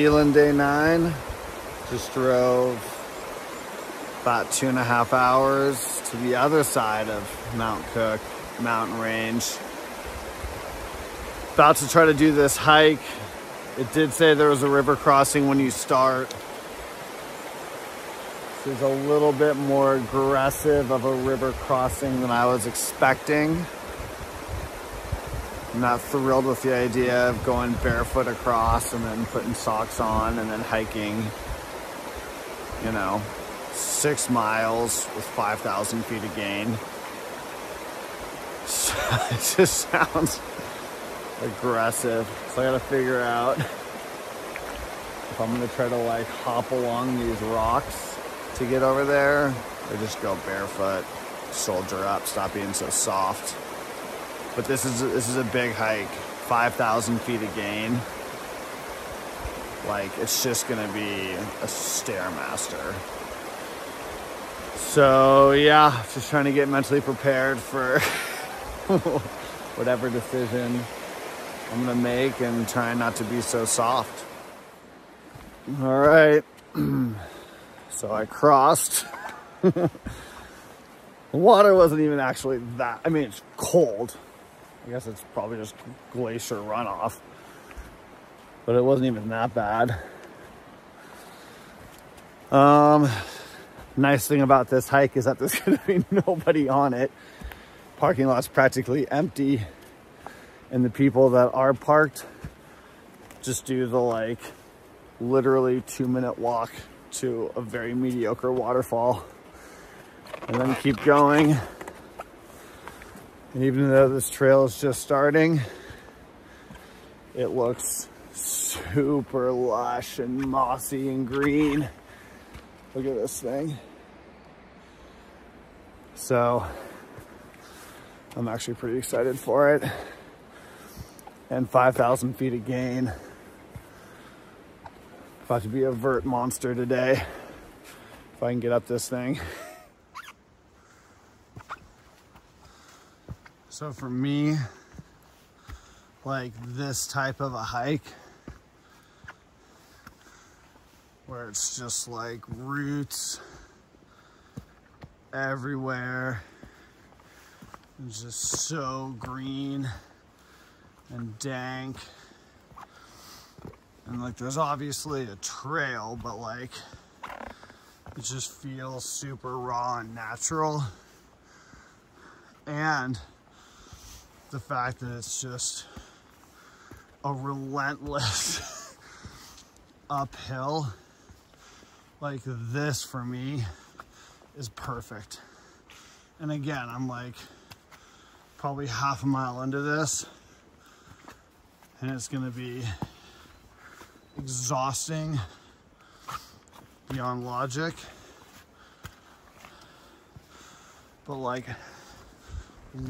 Zealand day 9. Just drove about 2.5 hours to the other side of Mount Cook mountain range. About to try to do this hike. It did say there was a river crossing when you start. This is a little bit more aggressive of a river crossing than I was expecting. I'm not thrilled with the idea of going barefoot across and then putting socks on and then hiking, you know, 6 miles with 5,000 feet of gain. So it just sounds aggressive. So I gotta figure out if I'm gonna try to like hop along these rocks to get over there or just go barefoot, soldier up, stop being so soft. But this is a big hike, 5,000 feet of gain. Like, it's just gonna be a Stairmaster. So yeah, just trying to get mentally prepared for whatever decision I'm gonna make and try not to be so soft. All right, so I crossed. The water wasn't even actually that, I mean, it's cold. I guess it's probably just glacier runoff, but it wasn't even that bad. Nice thing about this hike is that there's gonna be nobody on it. Parking lot's practically empty, and the people that are parked just do the like literally 2-minute walk to a very mediocre waterfall and then keep going. And even though this trail is just starting, it looks super lush and mossy and green. Look at this thing. So I'm actually pretty excited for it. And 5,000 feet of gain. About to be a vert monster today, if I can get up this thing. So for me, like this type of a hike, where it's just like roots everywhere, it's just so green and dank, and like there's obviously a trail, but like it just feels super raw and natural. And the fact that it's just a relentless uphill, like this for me is perfect. And again, I'm like probably half a mile into this, and it's gonna be exhausting beyond logic, but like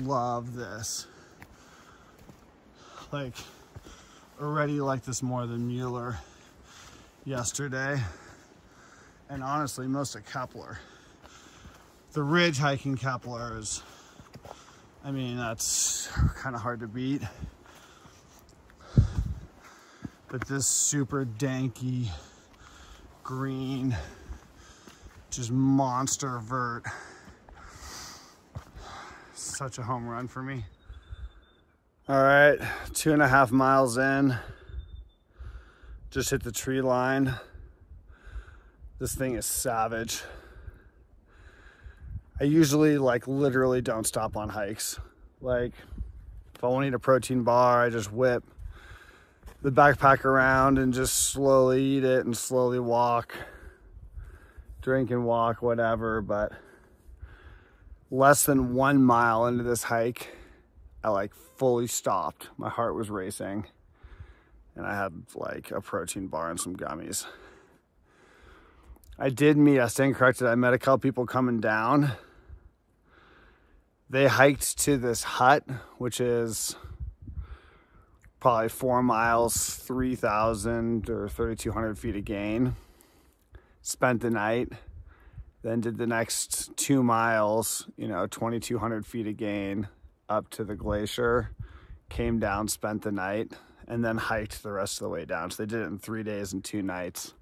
love this. Like already like this more than Mueller yesterday, and honestly most of Kepler. The ridge hiking Kepler is, I mean, that's kind of hard to beat, but this super danky green, just monster vert, such a home run for me. All right, 2.5 miles in, just hit the tree line. This thing is savage. I usually like literally don't stop on hikes. Like if I want to eat a protein bar, I just whip the backpack around and just slowly eat it and slowly walk, drink and walk, whatever. But less than 1 mile into this hike, I like fully stopped. My heart was racing and I had like a protein bar and some gummies. I stand corrected, I met a couple people coming down. They hiked to this hut, which is probably 4 miles, 3,000 or 3,200 feet of gain. Spent the night, then did the next 2 miles, you know, 2,200 feet of gain up to the glacier, came down, spent the night, and then hiked the rest of the way down. So they did it in 3 days and 2 nights.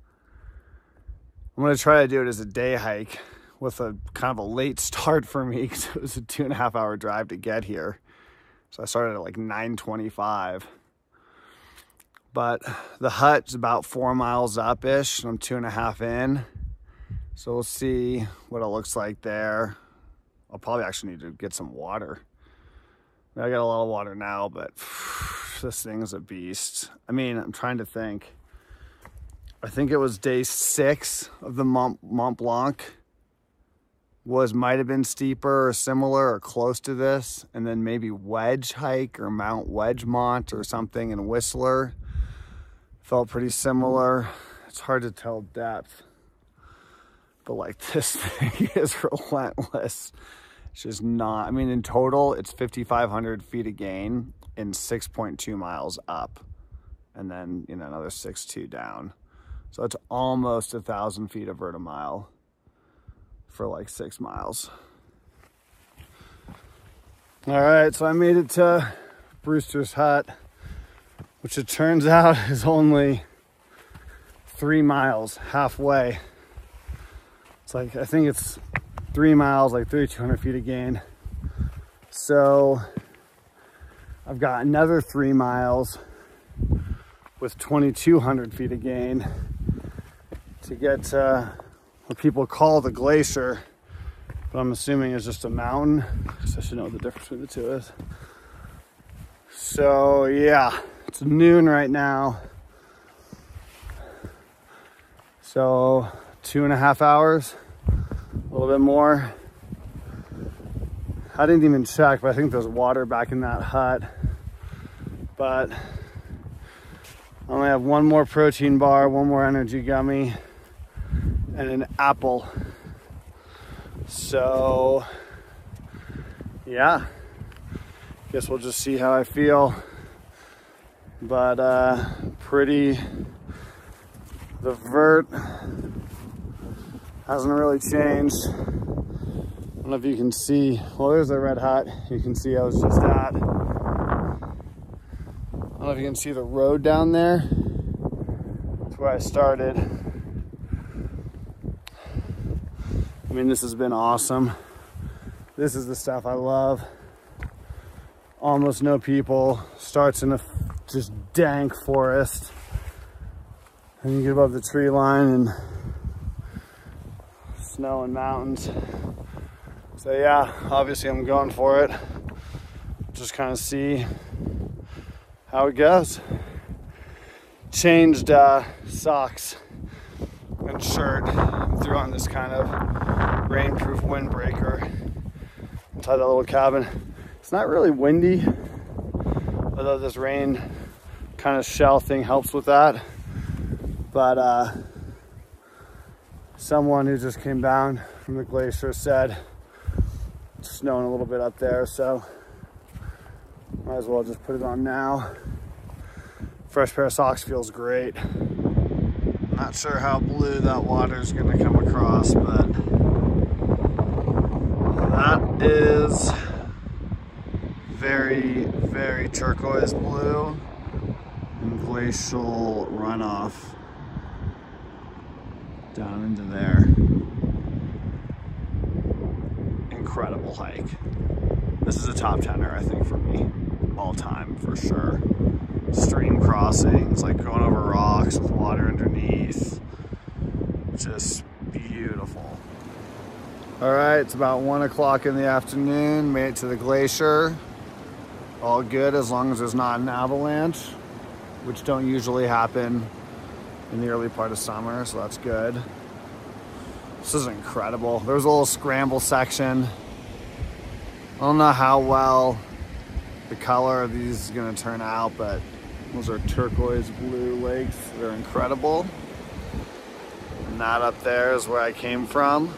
I'm gonna try to do it as a day hike with a kind of a late start for me because it was a 2.5 hour drive to get here. So I started at like 9:25. But the hut's about 4 miles up-ish, and I'm 2.5 in. So we'll see what it looks like there. I'll probably actually need to get some water. I got a lot of water now, but this thing is a beast. I mean, I'm trying to think. I think it was day 6 of the Mont Blanc. Might have been steeper or similar or close to this. And then maybe Wedge Hike or Mount Wedgemont or something in Whistler. Felt pretty similar. It's hard to tell depth. But like this thing is relentless. It's just not, I mean, in total, it's 5,500 feet of gain in 6.2 miles up. And then, you know, another 6.2 down. So it's almost 1,000 feet of vert a mile for like 6 miles. All right, so I made it to Brewster's Hut, which it turns out is only 3 miles, halfway. It's like, I think it's 3 miles, like 3,200 feet of gain. So I've got another 3 miles with 2,200 feet of gain to get to what people call the glacier, but I'm assuming it's just a mountain. So I should know what the difference between the two is. So yeah, it's noon right now. So 2.5 hours, a little bit more. I didn't even check, but I think there's water back in that hut. But I only have 1 more protein bar, 1 more energy gummy, and an apple. So yeah, guess we'll just see how I feel. But the vert hasn't really changed. I don't know if you can see, well, there's the red hut. You can see I was just at. I don't know if you can see the road down there. That's where I started. I mean, this has been awesome. This is the stuff I love. Almost no people. Starts in a just dank forest. And you get above the tree line and snow and mountains. So yeah, obviously I'm going for it. Just kind of see how it goes. Changed socks and shirt. Threw on this kind of rainproof windbreaker inside that little cabin. It's not really windy, although this rain kind of shell thing helps with that. But someone who just came down from the glacier said it's snowing a little bit up there, so might as well just put it on now. Fresh pair of socks feels great. Not sure how blue that water is going to come across, but that is very, very turquoise blue and glacial runoff down into there. Incredible hike. This is a top 10er, I think, for me, all time, for sure. Stream crossings, like going over rocks with water underneath. Just beautiful. All right, it's about 1 o'clock in the afternoon. Made it to the glacier. All good as long as there's not an avalanche, which don't usually happen in the early part of summer, so that's good. This is incredible. There was a little scramble section. I don't know how well the color of these is gonna turn out, but those are turquoise blue lakes. They're incredible. And that up there is where I came from.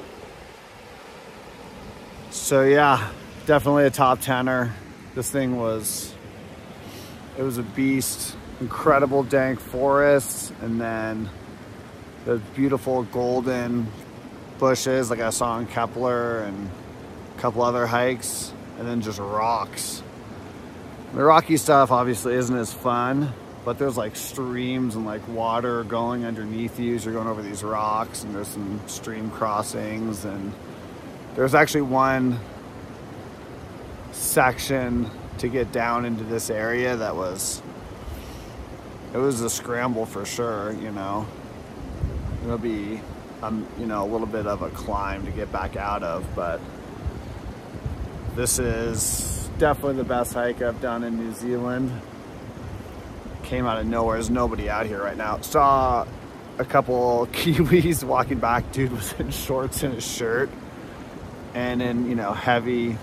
So yeah, definitely a top 10er. This thing was a beast. Incredible dank forests, and then the beautiful golden bushes like I saw in Kepler and a couple other hikes, and then just rocks. The rocky stuff obviously isn't as fun, but there's like streams and like water going underneath you as you're going over these rocks, and there's some stream crossings, and there's actually one section to get down into this area that was, it was a scramble for sure, you know. It'll be, you know, a little bit of a climb to get back out of, but this is definitely the best hike I've done in New Zealand. Came out of nowhere. There's nobody out here right now. Saw a couple Kiwis walking back. Dude was in shorts and a shirt and in, you know, heavy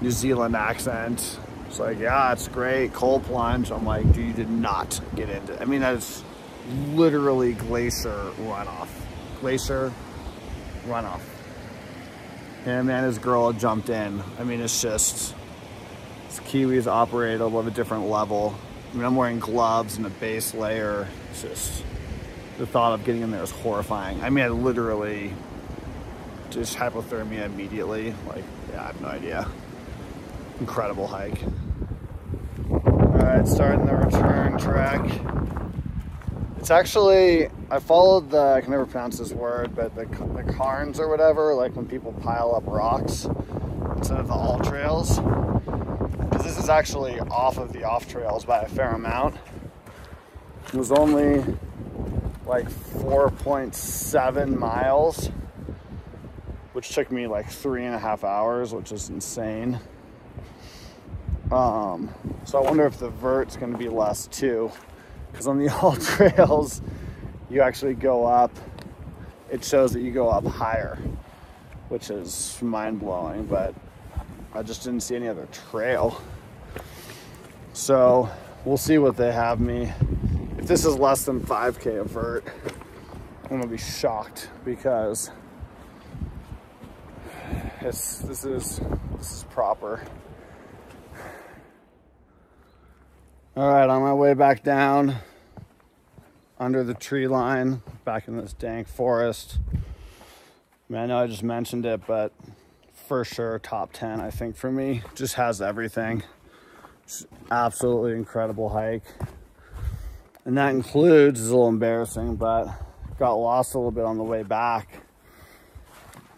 New Zealand accent. It's like, yeah, it's great. Cold plunge. I'm like, dude, you did not get into it. I mean, that's literally glacier runoff. Glacier runoff. And man, this girl jumped in. I mean, it's just, these Kiwis operate at a little bit different level. I mean, I'm wearing gloves and a base layer. It's just, the thought of getting in there is horrifying. I mean, I literally just hypothermia immediately. Like, yeah, I have no idea. Incredible hike. All right, starting the return trek. It's actually, I followed the, I can never pronounce this word, but the cairns or whatever, like when people pile up rocks instead of the all trails. Because this is actually off of the off trails by a fair amount. It was only like 4.7 miles, which took me like 3.5 hours, which is insane. So I wonder if the vert's gonna be less too, because on the all trails, you actually go up, it shows that you go up higher, which is mind-blowing, but I just didn't see any other trail. So we'll see what they have me. If this is less than 5K of vert, I'm gonna be shocked, because this is proper. All right, on my way back down under the tree line, back in this dank forest. I mean, I know I just mentioned it, but for sure top 10, I think, for me. Just has everything. Just absolutely incredible hike. And that includes, it's a little embarrassing, but got lost a little bit on the way back.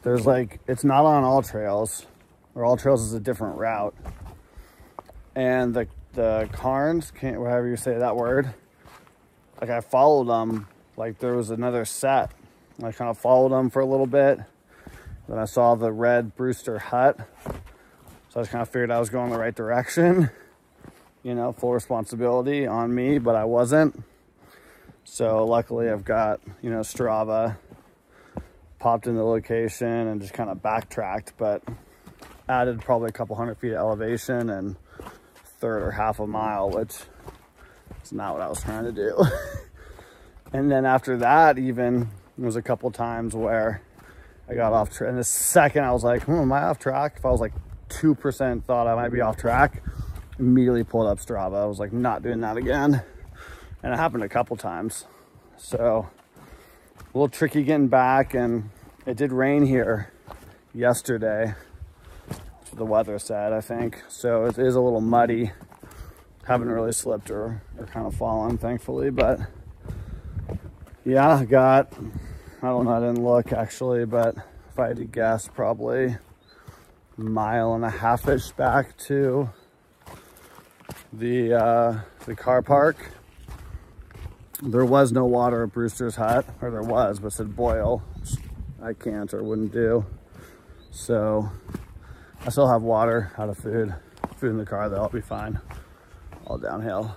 There's like, it's not on all trails, or all trails is a different route. And the cairns, however you say that word, like I followed them, like there was another set. I kind of followed them for a little bit. Then I saw the red Brewster hut. So I just kind of figured I was going the right direction. You know, full responsibility on me, but I wasn't. So luckily I've got, you know, Strava, popped in the location and just kind of backtracked, but added probably a couple 100 feet of elevation and third or half a mile, which is not what I was trying to do. And then after that, even there was a couple times where I got off track, and the second I was like, am I off track? If I was like 2% thought I might be off track, immediately pulled up Strava. I was like, not doing that again. And it happened a couple times. So a little tricky getting back, and it did rain here yesterday. The weather said, I think. So it is a little muddy. Haven't really slipped or kind of fallen, thankfully, but yeah, I got, I don't know, I didn't look actually, but if I had to guess, probably 1.5 miles-ish back to the car park. There was no water at Brewster's hut, or there was, but it said boil. I can't or wouldn't do. So I still have water, out of food in the car though, I'll be fine. All downhill.